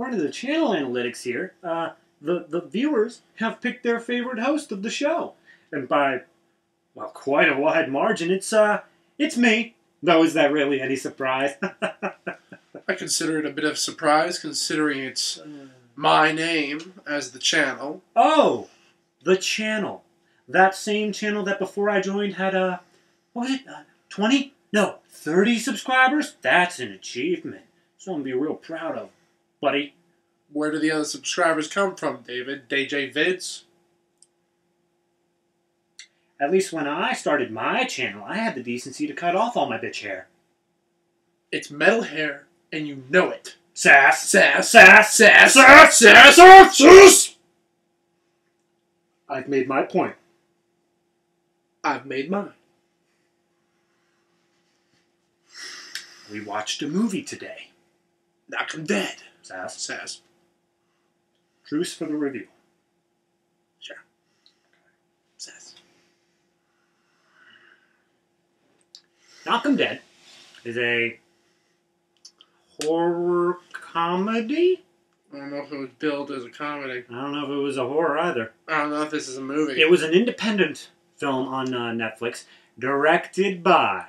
according to the channel analytics here, the viewers have picked their favorite host of the show. And by, well, quite a wide margin, it's me. Though, is that really any surprise? I consider it a bit of a surprise, considering it's my name as the channel. Oh, the channel. That same channel that before I joined had, what was it, 20? No, 30 subscribers? That's an achievement. Something to be real proud of, buddy. Where do the other subscribers come from, David? DJ Vids? At least when I started my channel, I had the decency to cut off all my bitch hair. It's metal hair, and you know it. Sass. Sass. Sass. Sass. Sass. Sass. Sass. Sass. I've made my point. I've made mine. We watched a movie today. Knock 'em dead. Sass. Sass. Truce for the review. Sure. Sass. Knock 'em Dead is a horror comedy? I don't know if it was billed as a comedy. I don't know if it was a horror either. I don't know if this is a movie. It was an independent film on Netflix, directed by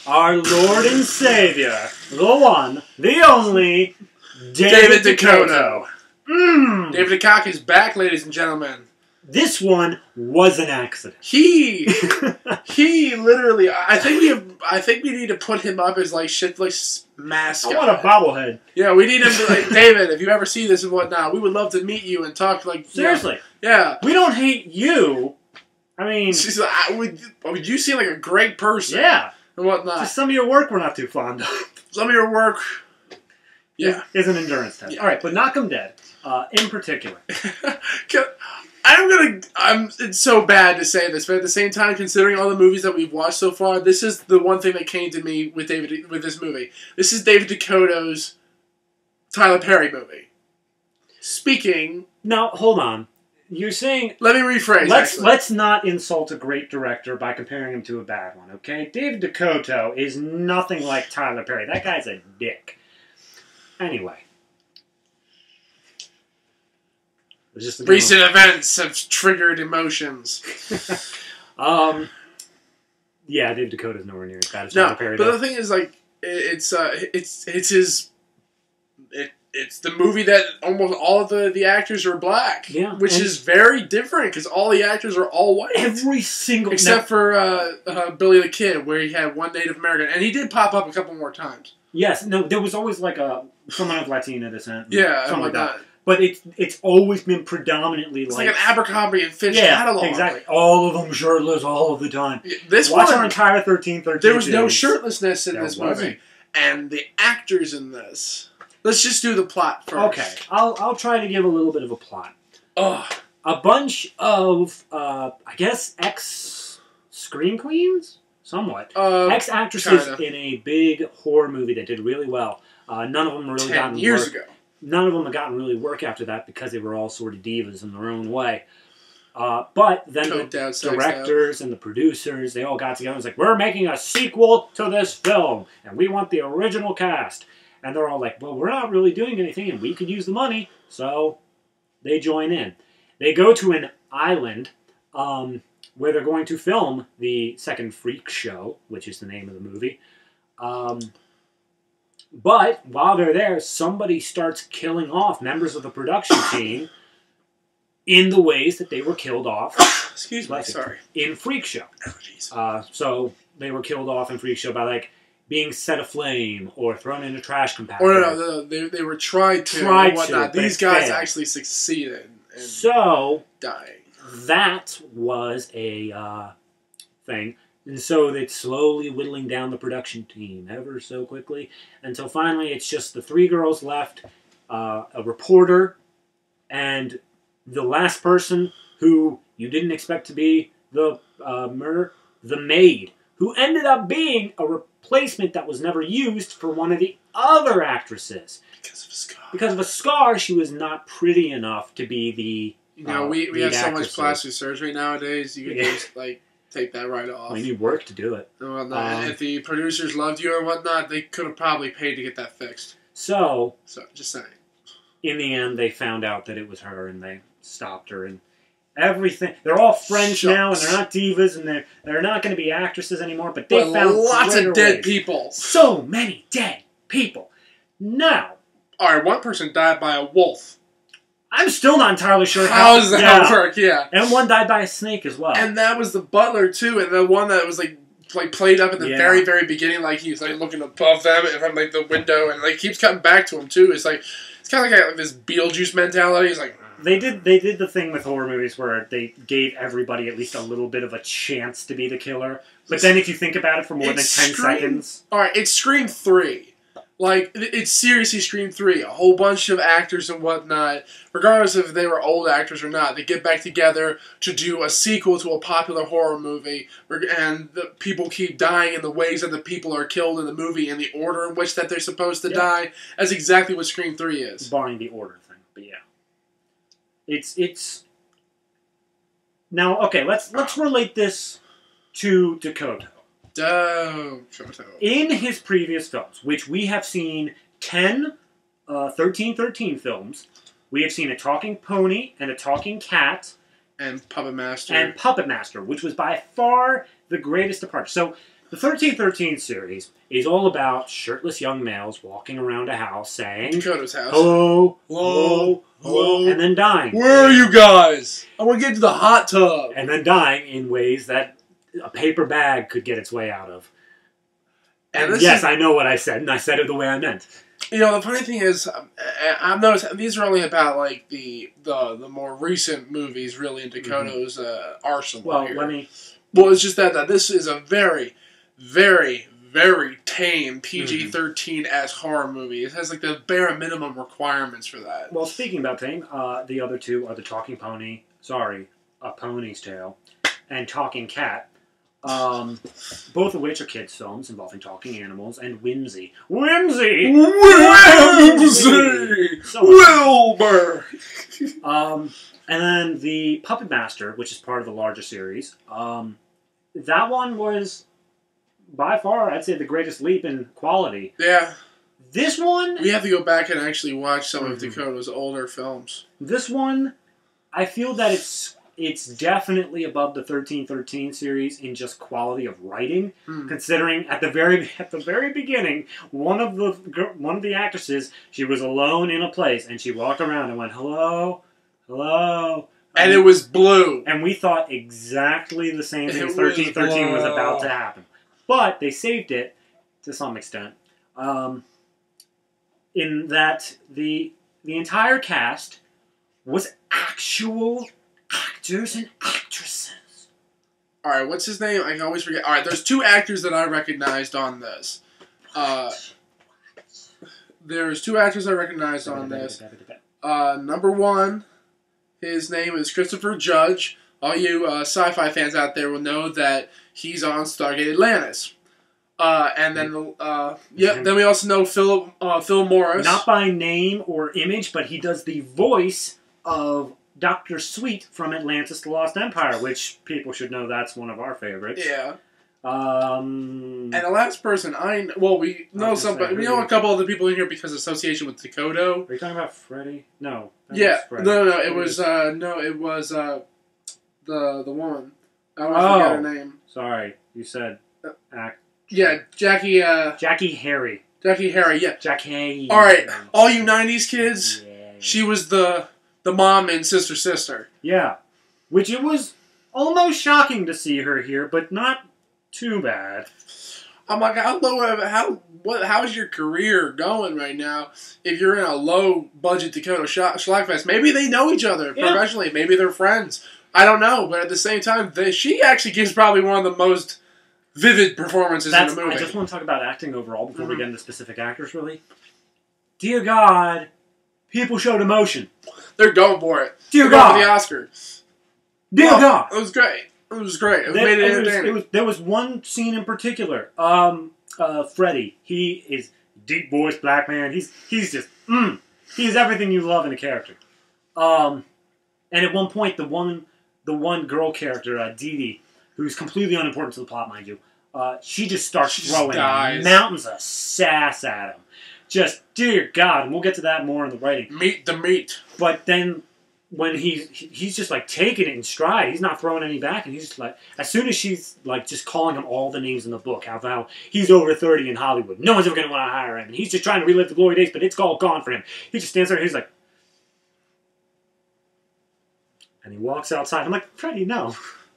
our Lord and Savior, the one, the only, David Dakota. David Dakota is back, ladies and gentlemen. This one was an accident. He literally. I think we need to put him up as like ShitFlix mascot. I want a bobblehead. Yeah, we need him to like David. If you ever see this and whatnot, we would love to meet you and talk like Seriously. Yeah. We don't hate you. I mean, you seem like a great person. Yeah. And whatnot. Just some of your work we're not too fond of. Some of your work. Yeah. Is an endurance test. Yeah. All right, but Knock 'em Dead, in particular. It's so bad to say this, but at the same time, considering all the movies that we've watched so far, this is the one thing that came to me with this movie. This is David Dakota's Tyler Perry movie. Speaking. Now, hold on. You're saying... Let me rephrase, Let's not insult a great director by comparing him to a bad one, okay? David Dakota is nothing like Tyler Perry. That guy's a dick. Anyway. Recent events have triggered emotions. Yeah, David Dakota's nowhere near as bad as Tyler Perry. But the thing is, like, it's the movie that almost all of the actors are black. Yeah, which is very different because all the actors are all white. Every single except for Billy the Kid, where he had one Native American, and he did pop up a couple more times. Yes, no, there was always like someone of Latina descent. Yeah, something like that. But it's always been predominantly it's like an Abercrombie and Fitch catalog. Exactly. All of them shirtless all of the time. Watch our entire 1313. There was no shirtlessness in this movie, and the actors in this. Let's just do the plot first. Okay, I'll try to give a little bit of a plot. A bunch of I guess ex-scream queens, somewhat ex-actresses in a big horror movie that did really well. None of them really got 10 years ago. None of them have gotten really work after that because they were all sort of divas in their own way. But then the directors and the producers, they all got together and was like, we're making a sequel to this film, and we want the original cast. And they're all like, well, we're not really doing anything, and we could use the money. So they join in. They go to an island where they're going to film the second Freak Show, which is the name of the movie. But while they're there, somebody starts killing off members of the production team in the ways that they were killed off. Excuse me, sorry. In Freak Show. Oh, so they were killed off in Freak Show by like being set aflame or thrown in a trash compactor. Or no, they were tried to. These guys actually succeeded in dying. That was a thing. And so it's slowly whittling down the production team ever so quickly until finally it's just the three girls left, a reporter, and the last person who you didn't expect to be the murderer, the maid, who ended up being a replacement that was never used for one of the other actresses. Because of a scar. Because of a scar, she was not pretty enough to be the we have so much plastic surgery nowadays, you can just, like, take that right off. We need work to do it. And if the producers loved you or whatnot, they could have probably paid to get that fixed. So just saying. in the end, they found out that it was her, and they stopped her, and everything. They're all friends now, and they're not divas, and they're not going to be actresses anymore. But they found lots of dead people. So many dead people. Now, all right, one person died by a wolf. I'm still not entirely sure how does that work. Yeah, and one died by a snake as well. And that was the butler too, and the one that was like played up at the very, very beginning, like he's like looking above them from like the window, and like keeps cutting back to him too. It's like it's kind of like this Beetlejuice mentality. It's like they did the thing with horror movies where they gave everybody at least a little bit of a chance to be the killer. But then if you think about it for more than 10 seconds, all right, it's Scream 3. Like, it's seriously Scream 3. A whole bunch of actors and whatnot, regardless if they were old actors or not, they get back together to do a sequel to a popular horror movie, and the people keep dying in the ways that the people are killed in the movie, in the order in which that they're supposed to die. That's exactly what Scream 3 is. Barring the order thing, but yeah. It's... Now, okay, let's relate this to Dakota. In his previous films, which we have seen 10 1313 films, we have seen a talking pony and a talking cat. And Puppet Master. Which was by far the greatest departure. So, the 1313 series is all about shirtless young males walking around a house saying... Dakota's house. Hello, hello, hello, and then dying. Where are you guys? I want to get to the hot tub. And then dying in ways that a paper bag could get its way out of. And yes, I know what I said, and I said it the way I meant. You know, the funny thing is, I've noticed these are only about like the more recent movies, really, in Dakota's arsenal. Well, here. Well, it's just that this is a very, very, very tame PG-13-esque horror movie. It has like the bare minimum requirements for that. Well, speaking about tame, the other two are the Talking Pony. Sorry, A Pony's Tale, and Talking Cat. Both of which are kids' films involving talking animals and whimsy. Whimsy! Wilbur! And then the Puppet Master, which is part of the larger series. That one was, by far, I'd say the greatest leap in quality. Yeah. This one... We have to go back and actually watch some of Dakota's older films. This one, I feel that it's definitely above the 1313 series in just quality of writing. Considering at the very beginning, one of the actresses, she was alone in a place and she walked around and went, hello, hello, and it was blue. And we thought exactly the same thing as 1313 was about to happen, but they saved it to some extent. In that the entire cast was actual actors and actresses. Alright, what's his name? I can always forget. Alright, there's two actors that I recognized on this. There's two actors I recognized on this. Number one, his name is Christopher Judge. All you sci-fi fans out there will know that he's on Stargate Atlantis. And then, then we also know Phil Morris. Not by name or image, but he does the voice of Dr. Sweet from Atlantis: The Lost Empire, which people should know that's one of our favorites. Yeah. And the last person we know somebody. We know a couple other people in here because of association with Dakota. Are you talking about Freddy? No. Yeah. No. It was the woman. I always forget her name. Sorry, you said act. Yeah, Jackie. Jackie Harry. Jackie Harry. Yeah. Jackie. All right, all you '90s kids. Yeah. She was the mom in Sister. Yeah, which it was almost shocking to see her here, but not too bad. I'm like, how's your career going right now? If you're in a low budget Dakota Schlockfest, maybe they know each other professionally. Maybe they're friends. I don't know, but at the same time, she actually gives probably one of the most vivid performances in the movie. I just want to talk about acting overall before we get into specific actors, really. Dear God, people showed emotion. They're going for it. Dear God. For the Oscar. Dear God. It was great. It was great. It made it entertaining. There was one scene in particular. Freddy. He is deep voice black man. He's just he's everything you love in a character. And at one point, the one girl character, Dee Dee, who's completely unimportant to the plot, mind you, she just starts throwing mountains of sass at him. just, dear God, and we'll get to that more in the writing. Meet the meat. But then when he's just like taking it in stride, he's not throwing any back, and he's just like, as soon as she's like just calling him all the names in the book, how he's over 30 in Hollywood, no one's ever going to want to hire him, and he's just trying to relive the glory days, but it's all gone for him. He just stands there and he's like, and he walks outside. I'm like, Freddie, no.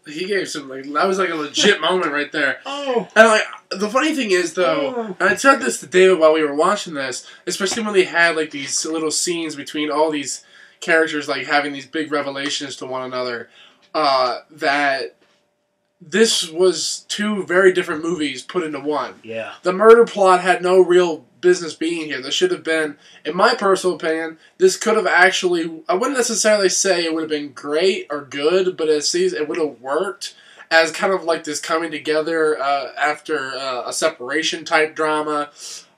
He gave some, like, that was like a legit moment right there. Oh. And like, the funny thing is though, and I said this to David while we were watching this, especially when they had like these little scenes between all these characters, like having these big revelations to one another, that this was two very different movies put into one. Yeah. The murder plot had no real business being here. This should have been, in my personal opinion, this could have actually, I wouldn't necessarily say it would have been great or good, but it would have worked as kind of like this coming together after a separation type drama.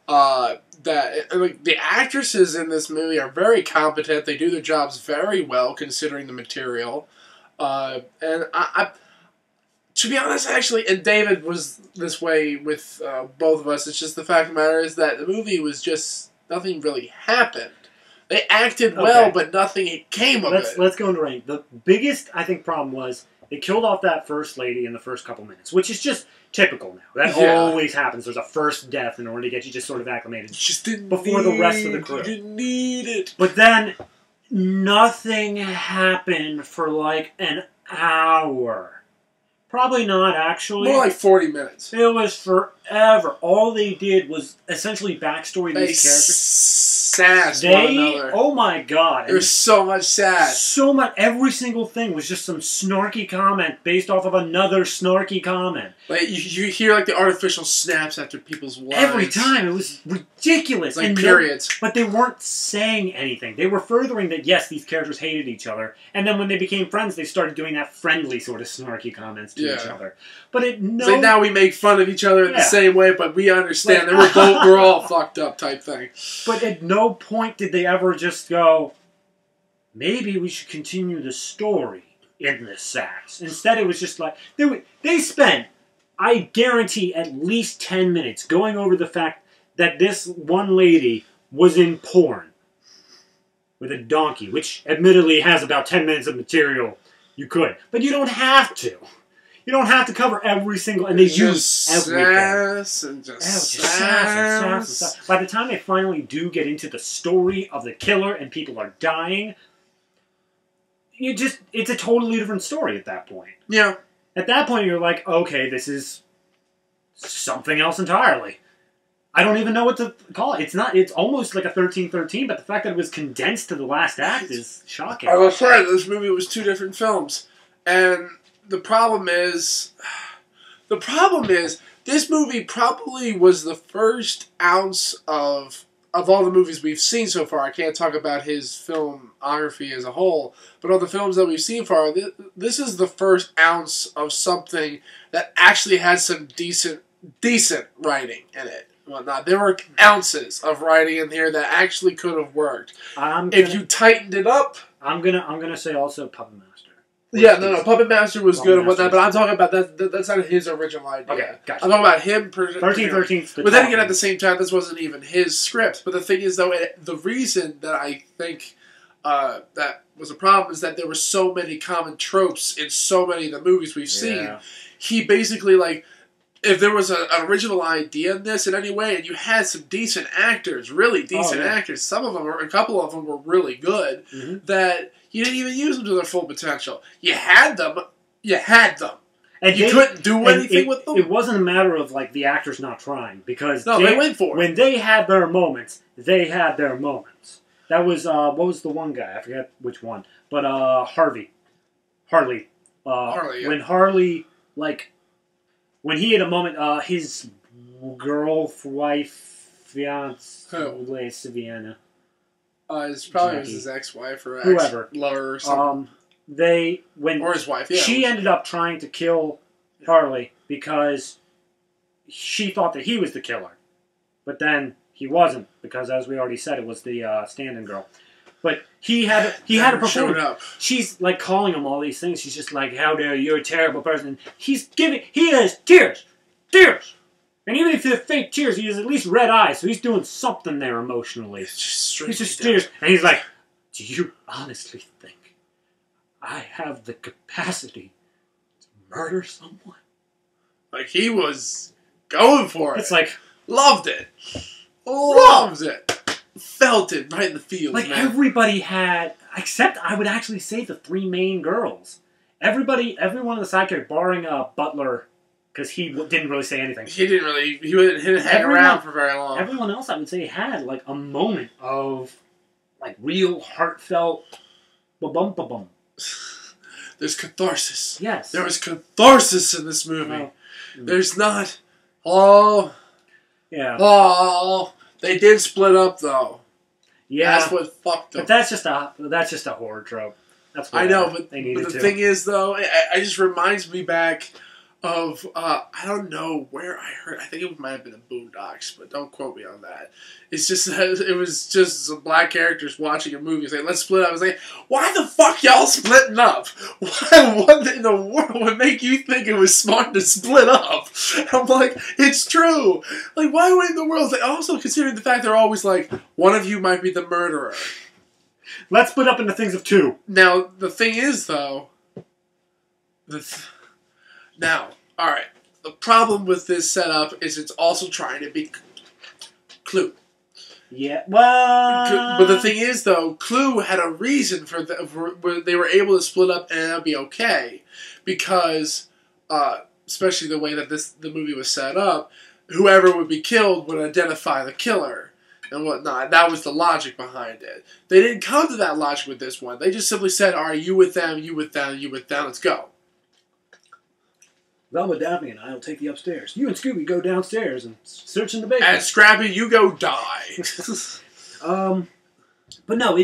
Like, the actresses in this movie are very competent. They do their jobs very well considering the material. And I to be honest, actually, and David was this way with both of us, it's just the fact of the matter is that the movie was just, nothing really happened. They acted well, but nothing came of it. Let's go into rank. The biggest, I think, problem was they killed off that first lady in the first couple minutes, which is just typical now. That always happens. There's a first death in order to get you just sort of acclimated before the rest of the crew. You didn't need it. But then, nothing happened for like an hour. Probably not, actually. More like 40 minutes. It was forever. All they did was essentially backstory these characters. Sass one another. Oh my God. There's so much sass. So much. Every single thing was just some snarky comment based off of another snarky comment. Like, you hear like the artificial snaps after people's lines. Every time. It was ridiculous. Like periods. But they weren't saying anything. They were furthering that, yes, these characters hated each other. And then when they became friends, they started doing that friendly sort of snarky comments to each other. But it's like, now we make fun of each other in the same way, but we understand that we're all fucked up type thing. But at no point did they ever just go, maybe we should continue the story in this sass. Instead, it was just like, they spent, I guarantee, at least 10 minutes going over the fact that this one lady was in porn with a donkey, which admittedly has about 10 minutes of material you could. But you don't have to. You don't have to cover every single, and they use everything. Sass and just sass. By the time they finally do get into the story of the killer and people are dying, it's a totally different story at that point. Yeah. At that point, you're like, okay, this is something else entirely. I don't even know what to call it. It's almost like a 13-13, but the fact that it was condensed to the last act is shocking. I was saying, this movie was two different films, and the problem is, this movie probably was the first ounce of all the movies we've seen so far. I can't talk about his filmography as a whole, but all the films that we've seen far, this is the first ounce of something that actually has some decent writing in it. Whatnot. There were ounces of writing in here that actually could have worked. If you tightened it up, I'm gonna say also Puppet Master. Yeah, no, Puppet Master was good and whatnot, but I'm talking about that's not his original idea. Okay, gotcha. I'm talking about him. 13-13. But then again, at the same time, this wasn't even his script. But the thing is, though, the reason that I think that was a problem is that there were so many common tropes in so many of the movies we've seen. He basically, like, if there was an original idea in this in any way, and you had some decent actors, really decent actors, a couple of them were really good, that you didn't even use them to their full potential. You had them. And you couldn't do anything with them. It wasn't a matter of, like, the actors not trying, because they went for it. When they had their moments, they had their moments. That was, what was the one guy? I forget which one. But, Harley. Yeah. When Harley, like, when he had a moment, his fiance, Savannah. It's probably his ex-wife or whoever, lover or something. Or his wife, she ended up trying to kill Harley because she thought that he was the killer. But then he wasn't, because as we already said, it was the stand-in girl. But he had a performance. She's like calling him all these things. She's just like, "How dare you? You're a terrible person." And he is tears. And even if they're fake tears, he has at least red eyes, so he's doing something there emotionally. He's just tears. And he's like, do you honestly think I have the capacity to murder someone? Like, he was going for it. It's like... Loved it. Loved it. Felt it right in the feels, like, man. everybody had... Except, I would actually say the three main girls. Every one of the side characters, barring Butler... Because he didn't really say anything. He didn't hang around for very long. Everyone else, I would say, had, like, a moment of, like, real heartfelt ba-bum. There's catharsis. Yes. There was catharsis in this movie. There's not... Yeah. Oh, they did split up, though. Yeah. That's what fucked them. But that's just a horror trope. That's what I know, but the thing is, though, it just reminds me back... of, I don't know where I heard, I think it might have been the Boondocks, but don't quote me on that. It's just, it was just some black characters watching a movie saying, let's split up. I was like, why the fuck y'all splitting up? What in the world would make you think it was smart to split up? I'm like, it's true. Like, why would in the world? Like, also considering the fact they're always like, one of you might be the murderer. Let's split up into things of two. Now, the thing is, though, now, alright, the problem with this setup is it's also trying to be Clue. Yeah, well... But the thing is, though, Clue had a reason for they were able to split up and it'll be okay. Because, especially the way that the movie was set up, whoever would be killed would identify the killer and whatnot. That was the logic behind it. They didn't come to that logic with this one. They just simply said, alright, you with them, you with them, you with them, let's go. Velma, Daphne, and I will take you upstairs. You and Scooby go downstairs and search in the basement. And Scrappy, you go die. But no,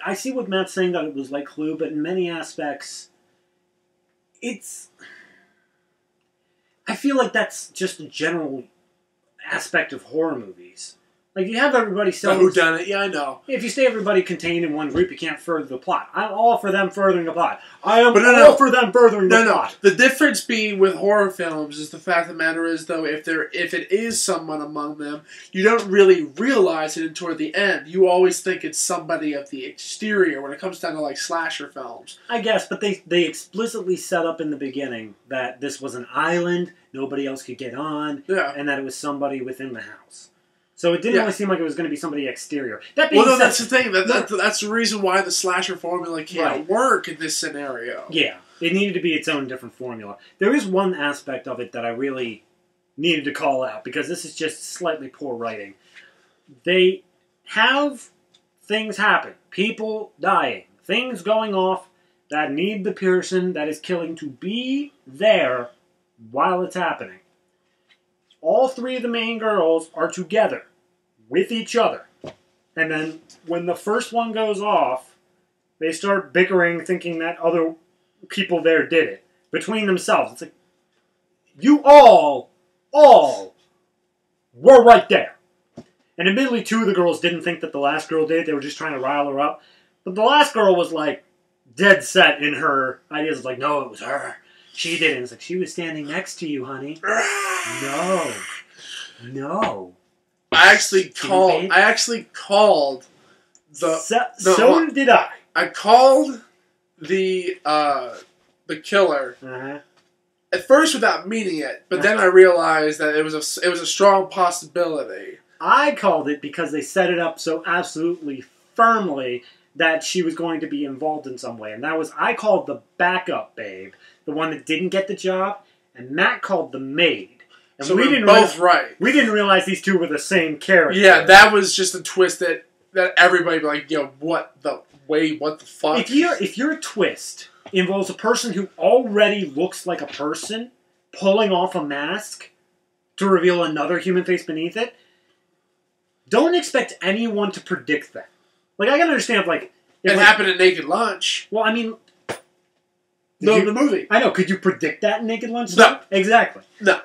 I see what Matt's saying, that it was like Clue, but in many aspects, I feel like that's just a general aspect of horror movies. Like, you have everybody selling... Who done it? Yeah, I know. If you stay everybody contained in one group, you can't further the plot. I'm all for them furthering the plot. I am all for them furthering the plot. The difference being with horror films is the fact of the matter is, though, if it is someone among them, you don't really realize it until the end. You always think it's somebody of the exterior when it comes down to, like, slasher films. I guess, but they explicitly set up in the beginning that this was an island, nobody else could get on, and that it was somebody within the house. So it didn't really seem like it was going to be somebody exterior. That being said, that's the thing. That's the reason why the slasher formula can't work in this scenario. Yeah, it needed to be its own different formula. There is one aspect of it that I really needed to call out, because this is just slightly poor writing. They have things happen. People dying. Things going off that need the person that is killing to be there while it's happening. All three of the main girls are together with each other. And then when the first one goes off, they start bickering, thinking that other people there did it. Between themselves. It's like, you all were right there. And admittedly, two of the girls didn't think that the last girl did it. They were just trying to rile her up. But the last girl was, like, dead set in her ideas. It's like, no, it was her. She did it. It's like, she was standing next to you, honey. No. I actually called the... So did I. I called the killer. At first without meaning it, but then I realized that it was a strong possibility. I called it because they set it up so absolutely firmly that she was going to be involved in some way. And that was, I called the backup babe, the one that didn't get the job, and Matt called the maid. And so we were both right. We didn't realize these two were the same character. Yeah, that was just a twist that everybody would be like, yo, what the fuck? If your twist involves a person who already looks like a person pulling off a mask to reveal another human face beneath it, don't expect anyone to predict that. Like, I can understand, like... It happened at Naked Lunch. Well, I mean... The movie. I know, could you predict that in Naked Lunch? No. Exactly. No.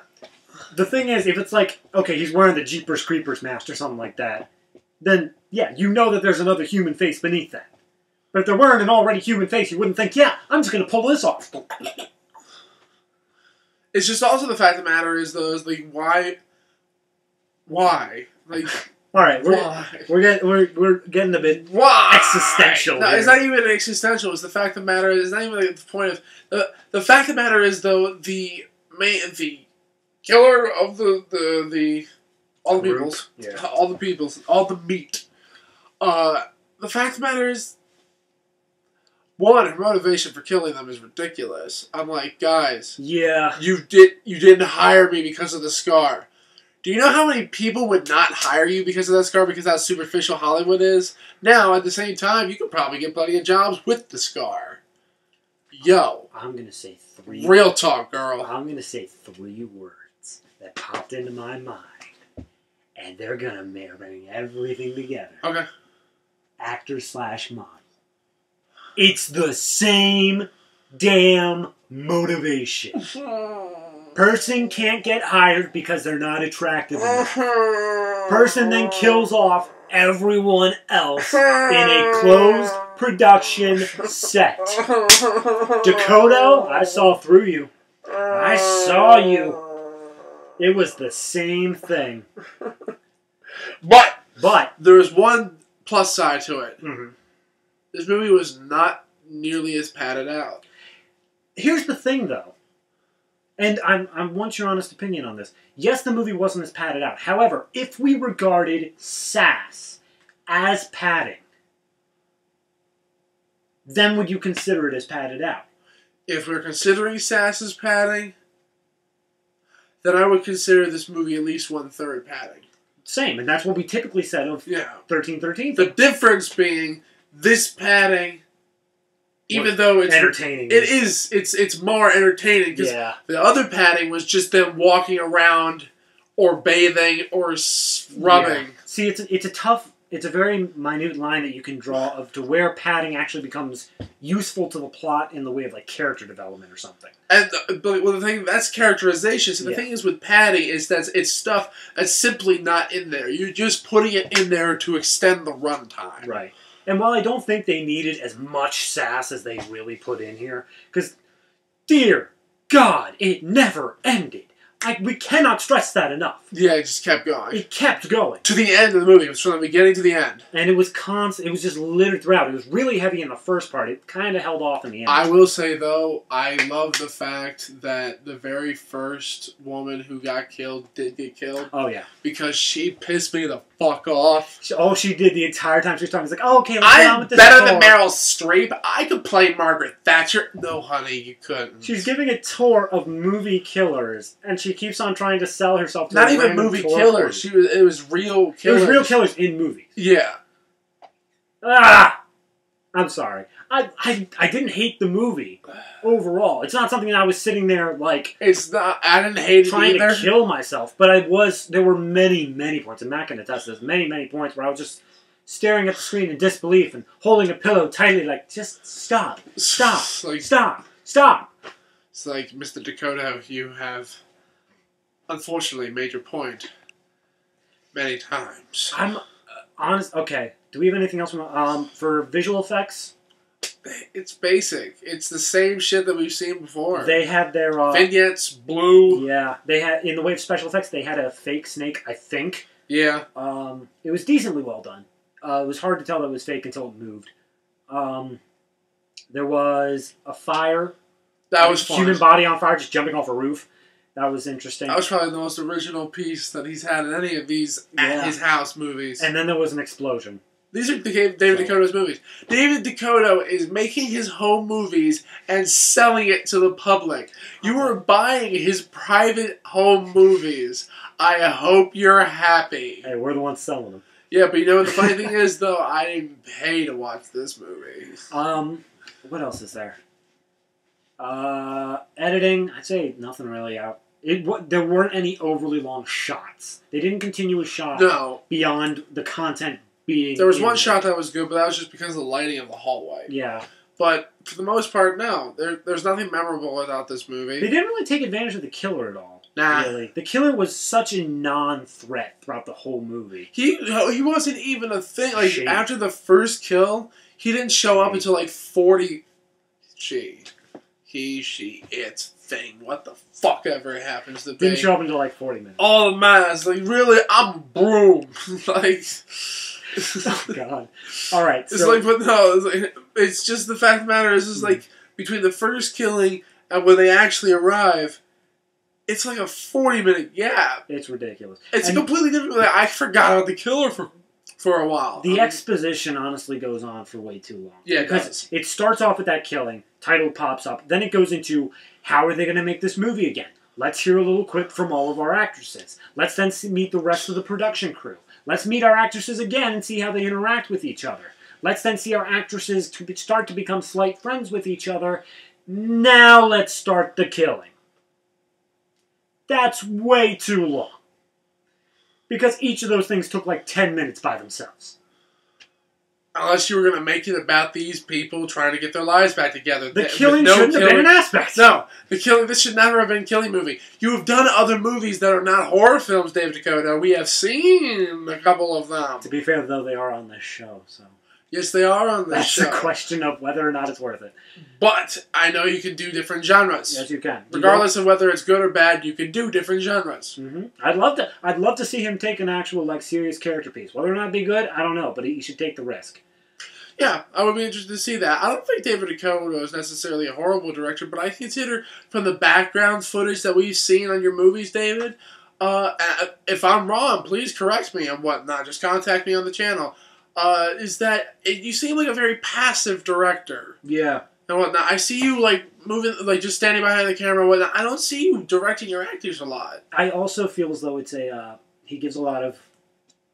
The thing is, if it's like, okay, he's wearing the Jeepers Creepers mask or something like that, then, yeah, you know that there's another human face beneath that. But if they're wearing an already human face, you wouldn't think, yeah, I'm just going to pull this off. It's just also the fact of the matter is, though, is like, Why? Like, all right, we're getting a bit existential. No, it's not even existential. It's the fact of the matter is, it's not even like the point of the fact of the matter is though the killer of the all the peoples, all the meat. The fact of the matter is, one, her motivation for killing them is ridiculous. I'm like, guys, yeah, you didn't hire me because of the scar. Do you know how many people would not hire you because of that scar, because how superficial Hollywood is? Now, at the same time, you could probably get plenty of jobs with the scar. Yo. I'm going to say 3. Real talk, girl. I'm going to say 3 words that popped into my mind. And they're going to bring everything together. Okay. Actor/model. It's the same damn motivation. Person can't get hired because they're not attractive enough. Person then kills off everyone else in a closed production set. Dakota, I saw through you. I saw you. It was the same thing. But there is one plus side to it. Mm-hmm. This movie was not nearly as padded out. Here's the thing, though. And I want your honest opinion on this. Yes, the movie wasn't as padded out. However, if we regarded sass as padding, then would you consider it as padded out? If we're considering sass as padding, then I would consider this movie at least 1/3 padding. Same, and that's what we typically said of 13/13. The difference being this padding, even though it's entertaining, it's more entertaining because the other padding was just them walking around or bathing or scrubbing. Yeah. See, it's a very minute line that you can draw of to where padding actually becomes useful to the plot in the way of like character development or something. And the thing that's characterization. So the thing is with padding is that it's stuff that's simply not in there. You're just putting it in there to extend the runtime. Right. And while I don't think they needed as much sass as they really put in here, because, dear God, it never ended. We cannot stress that enough. Yeah, it just kept going. It kept going. To the end of the movie. It was from the beginning to the end. And it was constant. It was just littered throughout. It was really heavy in the first part. It kind of held off in the end. I will say, though, I love the fact that the very first woman who got killed did get killed. Oh, yeah. Because she pissed me the fuck off. She did the entire time she was talking. It's like, oh, okay, let's get on with this. I'm better than Meryl Streep. I could play Margaret Thatcher. No, honey, you couldn't. She's giving a tour of movie killers, and she keeps on trying to sell herself to not even movie killers. It was real killers. It was real killers in movies. Yeah. I'm sorry. I didn't hate the movie overall. It's not something that I was sitting there like. It's not. I didn't hate it trying either. to kill myself, but I was. There were many points, and Matt can attest to this. Many points where I was just staring at the screen in disbelief and holding a pillow tightly, like just stop. It's like, Mr. Dakota, you have unfortunately made your point many times. I'm honest. Okay. Do we have anything else for visual effects? It's basic. It's the same shit that we've seen before. They had their vignettes, blue. Yeah, they had in the way of special effects. They had a fake snake, I think. Yeah. It was decently well done. It was hard to tell that it was fake until it moved. There was a fire. That was fun. Human body on fire, just jumping off a roof. That was interesting. That was probably the most original piece that he's had in any of these at his house movies. And then there was an explosion. These are David Dakota's movies. David Dakota is making his home movies and selling it to the public. You are buying his private home movies. I hope you're happy. Hey, we're the ones selling them. Yeah, but you know what the funny thing is, though? I didn't pay to watch this movie. What else is there? Editing, I'd say nothing really out. There weren't any overly long shots. They didn't continue a shot beyond the content being... There was one shot that was good, but that was just because of the lighting of the hallway. Yeah. But for the most part, no. There's nothing memorable about this movie. They didn't really take advantage of the killer at all. Nah. Really. The killer was such a non-threat throughout the whole movie. He wasn't even a thing. Like, after the first kill, he didn't show up until like 40... Gee. he, she, it, thing, what the fuck ever happens to be. Didn't show up until like 40 minutes. Oh man, it's like, really? I'm a broom. Like... Oh god. Alright, it's like, but no, it's just the fact of the matter is just like, between the first killing and when they actually arrive, it's like a 40-minute gap. It's ridiculous. It's completely different. Like, I forgot about the killer for a while. The exposition honestly goes on for way too long. Yeah, because it starts off with that killing, title pops up, then it goes into how are they going to make this movie again? Let's hear a little quip from all of our actresses. Let's then meet the rest of the production crew. Let's meet our actresses again and see how they interact with each other. Let's then see our actresses start to become slight friends with each other. Now let's start the killing. That's way too long. Because each of those things took like 10 minutes by themselves. Unless you were going to make it about these people trying to get their lives back together. The killing shouldn't have been an aspect. No, this should never have been a killing movie. You have done other movies that are not horror films, David Dakota. We have seen a couple of them. To be fair, though, they are on this show, so... Yes, they are on this show. That's a question of whether or not it's worth it. But I know you can do different genres. Yes, you can. Regardless of whether it's good or bad, you can do different genres. Mm-hmm. I'd love to see him take an actual like serious character piece. Whether or not it'd be good, I don't know, but he should take the risk. Yeah, I would be interested to see that. I don't think David Dakota is necessarily a horrible director, but I consider from the background footage that we've seen on your movies, David, if I'm wrong, please correct me and whatnot. Just contact me on the channel. Is that you seem like a very passive director. Yeah. And whatnot. I see you like moving, like just standing behind the camera and whatnot. I don't see you directing your actors a lot. I also feel as though it's he gives a lot of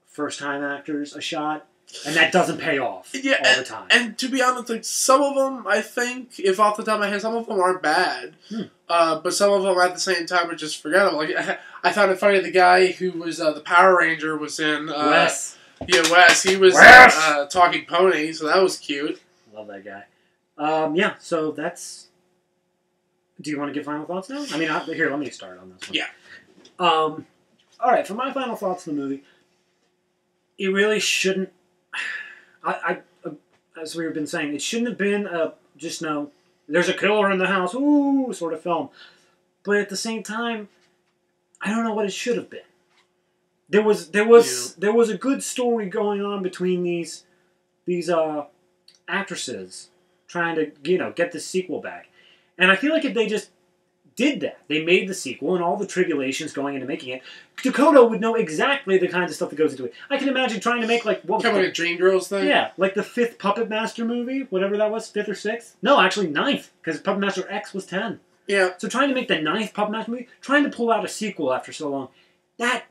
first-time actors a shot, and that doesn't pay off all the time. And to be honest, like some of them, I think, if off the top of my head, some of them aren't bad. But some of them at the same time are just forgettable. Like I found it funny the guy who was the Power Ranger was in Wes. Yeah, Wes. He was Talking Pony, so that was cute. Love that guy. Yeah, so that's... Do you want to give final thoughts now? I mean, here, let me start on this one. Yeah. Alright, for my final thoughts on the movie, it really shouldn't... as we've been saying, it shouldn't have been there's a killer in the house, ooh, sort of film. But at the same time, I don't know what it should have been. There was a good story going on between these actresses trying to get the sequel back, and I feel like if they just did that, they made the sequel and all the tribulations going into making it, Dakota would know exactly the kind of stuff that goes into it. I can imagine trying to make like what was kind of like a Dreamgirls thing. Yeah, like the 5th Puppet Master movie, whatever that was, 5th or 6th. No, actually 9th, because Puppet Master X was 10. Yeah. So trying to make the 9th Puppet Master movie, trying to pull out a sequel after so long, that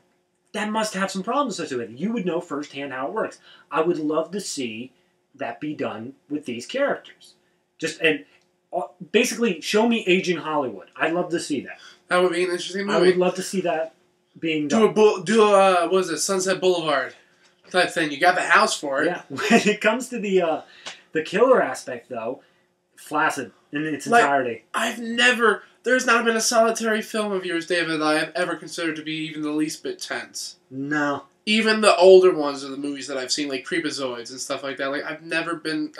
must have some problems associated with it. You would know firsthand how it works. I would love to see that be done with these characters. Basically, show me aging Hollywood. I'd love to see that. That would be an interesting movie. I would love to see that being done. What was it, Sunset Boulevard type thing. You got the house for it. Yeah. When it comes to the killer aspect, though, flaccid in its entirety. There's not been a solitary film of yours, David, that I have ever considered to be even the least bit tense. No. Even the older ones are the movies that I've seen, like Creepazoids and stuff like that. Like I've never been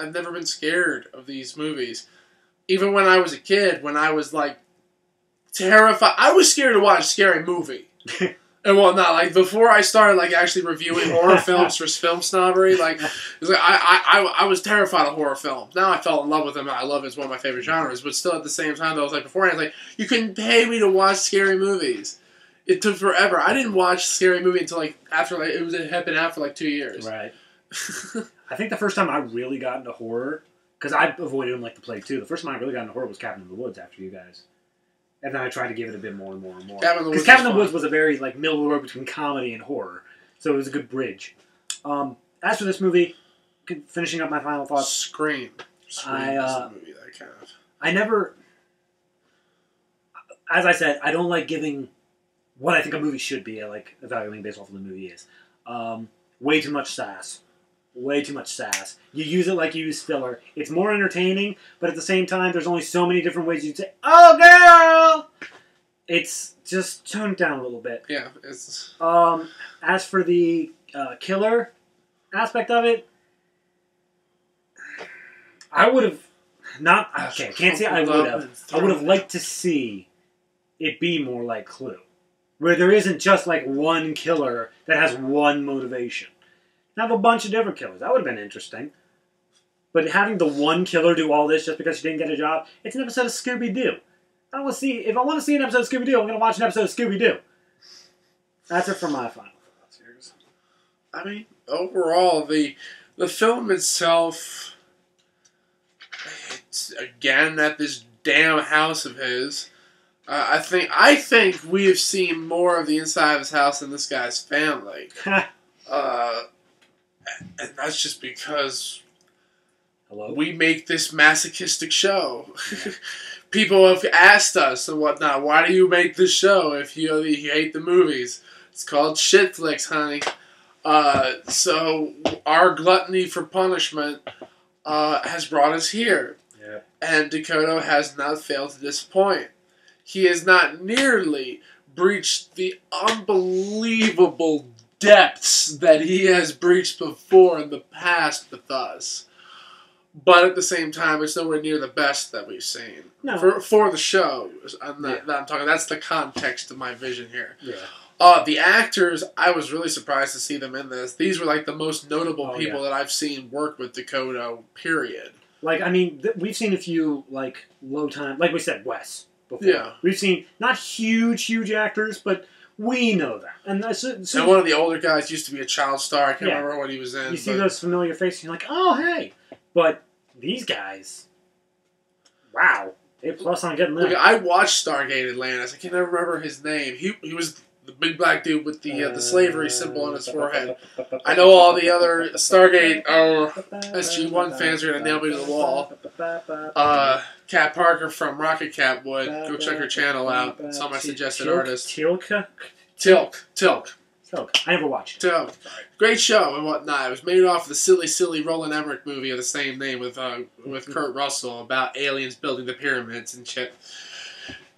scared of these movies. Even when I was a kid, when I was like terrified, I was scared to watch a scary movie and whatnot. Like before I started like actually reviewing horror films for Film Snobbery, like it was like I was terrified of horror films. Now I fell in love with them. I love it. It's one of my favorite genres. But still, at the same time, though, I was like beforehand, like you couldn't pay me to watch scary movies. It took forever. I didn't watch Scary Movie until it had been out for like 2 years. Right. I think the first time I really got into horror, because I avoided them like the plague too. The first time I really got into horror was Cabin in the Woods after you guys. And then I tried to give it a bit more and more and more. Because Cabin in the Woods was a very like middle of the road between comedy and horror. So it was a good bridge. As for this movie, finishing up my final thoughts. Scream is the movie that kind of... I never... As I said, I don't like giving what I think a movie should be. I like evaluating based off of the movie is. Way too much sass. Way too much sass. You use it like you use filler. It's more entertaining, but at the same time, there's only so many different ways you'd say, "Oh, girl!" It's just toned down a little bit. Yeah, it's... As for the killer aspect of it, I would have... Not okay. I can't say I would have. I would have liked to see it be more like Clue, where there isn't just like one killer that has one motivation. Have a bunch of different killers. That would have been interesting. But having the one killer do all this just because she didn't get a job, it's an episode of Scooby-Doo. I want to see. If I want to see an episode of Scooby-Doo, I'm going to watch an episode of Scooby-Doo. That's it for my final thoughts. I mean, overall, the film itself, it's again at this damn house of his. I think we have seen more of the inside of his house than this guy's family. And that's just because we make this masochistic show. People have asked us and whatnot, why do you make this show if you hate the movies? It's called ShitFlix, honey. So our gluttony for punishment has brought us here. Yeah. And Dakota has not failed to disappoint. He has not nearly breached the unbelievable depths that he has breached before in the past with us. But at the same time, it's nowhere near the best that we've seen. No. For the show. That's the context of my vision here. Yeah. The actors, I was really surprised to see them in this. These were like the most notable people that I've seen work with Dakota, period. Like, I mean, we've seen a few, like, low-time, like we said, Wes before. Yeah. We've seen not huge actors, but we know that. And one of the older guys used to be a child star. I can't remember what he was in. You see those familiar faces, and you're like, oh, hey. But these guys, wow. A plus on getting them. Look, I watched Stargate Atlantis. I can never remember his name. He was the big black dude with the slavery symbol on his forehead. I know all the other Stargate SG-1 fans are going to nail me to the wall. Kat Parker from Rocket Cat would. Go check her channel out. It's on my suggested artist. Teal'c. I never watched it. Teal'c. Great show and whatnot. It was made off of the silly Roland Emmerich movie of the same name with Kurt Russell about aliens building the pyramids and shit.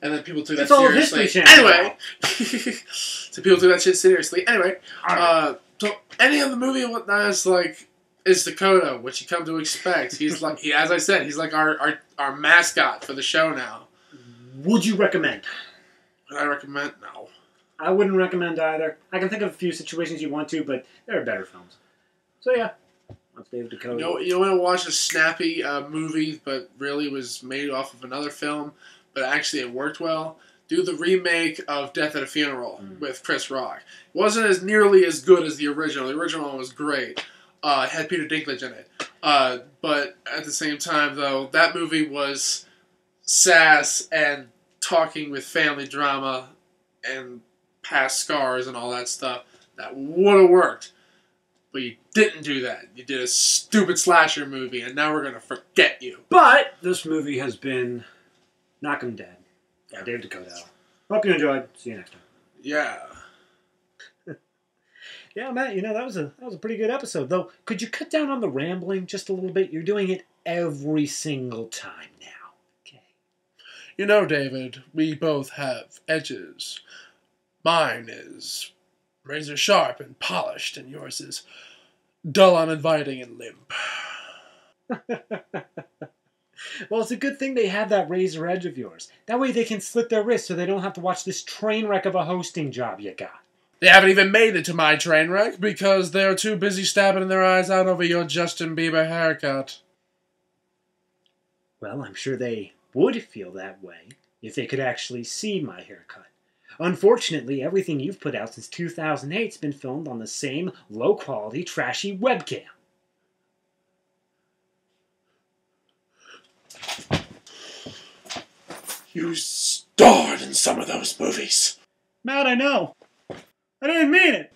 And then people took that seriously. Anyway, so people took that shit seriously. Anyway, so any of the movie and whatnot is Dakota, which you come to expect. He's like as I said, he's like our mascot for the show now. Would you recommend? Would I recommend? No. I wouldn't recommend either. I can think of a few situations you want to, but there are better films. So yeah, that's David Dakota. You want to watch a snappy movie, but really was made off of another film, but actually it worked well? Do the remake of Death at a Funeral with Chris Rock. It wasn't as nearly as good as the original. The original one was great. It had Peter Dinklage in it. But at the same time, though, that movie was sass and talking with family drama and past scars and all that stuff. That would have worked. But you didn't do that. You did a stupid slasher movie, and now we're going to forget you. But this movie has been Knock 'em Dead. Yeah, David Dakota. Hope you enjoyed. See you next time. Yeah. Yeah, Matt, that was a pretty good episode. Though, could you cut down on the rambling just a little bit? You're doing it every single time now. Okay. David, we both have edges. Mine is razor sharp and polished, and yours is dull, uninviting, and limp. Well, it's a good thing they have that razor edge of yours. That way they can slit their wrists so they don't have to watch this train wreck of a hosting job you got. They haven't even made it to my train wreck because they're too busy stabbing their eyes out over your Justin Bieber haircut. Well, I'm sure they would feel that way if they could actually see my haircut. Unfortunately, everything you've put out since 2008 has been filmed on the same low-quality, trashy webcam. You starred in some of those movies. Matt, I know. I didn't mean it.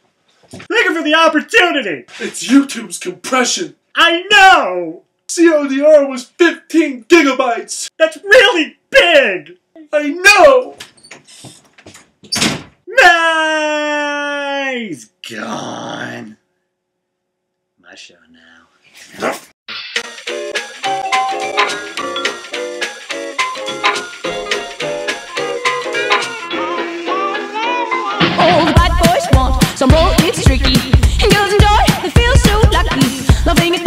Thank you for the opportunity. It's YouTube's compression. I know. CODR was 15 gigabytes. That's really big. I know. Nice! Gone. My show now. All the bad boys want some road, it's tricky. And girls enjoy, they feel so lucky. Loving it.